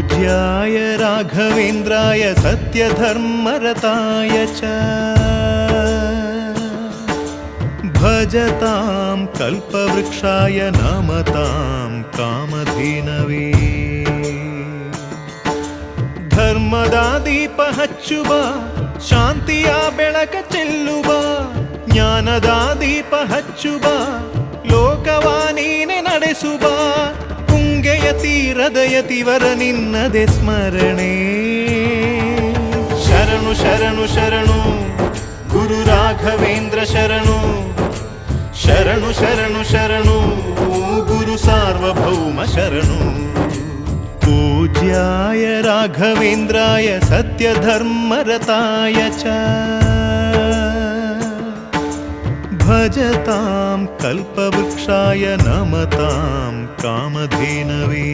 पूज्याय राघवेन्द्राय सत्यधर्मरताय च भजतां कल्पवृक्षाय नमतां कामधेनवे ಧರ್ಮದ ದೀಪ ಹಚ್ಚುವ ಶಾಂತಿಯ ಬೆಳಕ ಚೆಲ್ಲುವ ಜ್ಞಾನದ ದೀಪ ಹಚ್ಚುವ ಲೋಕವ ನೀನೆ ನಡೆಸುವ ತುಂಗೆಯ ತೀರದ ಯತಿವರ ನಿನ್ನದೆ ಸ್ಮರಣೆ ಶರಣು ಶರಣು ಶರಣು ಗುರು ರಾಘವೇಂದ್ರ ಶರಣು ಶರಣು ಶರಣು ಶರಣು ಗುರು ಸಾರ್ವಭೌಮ ಶರಣು पूज्याय राघवेन्द्राय सत्यधर्मरताय च भजतां कल्पवृक्षाय नमतां कामधेनवे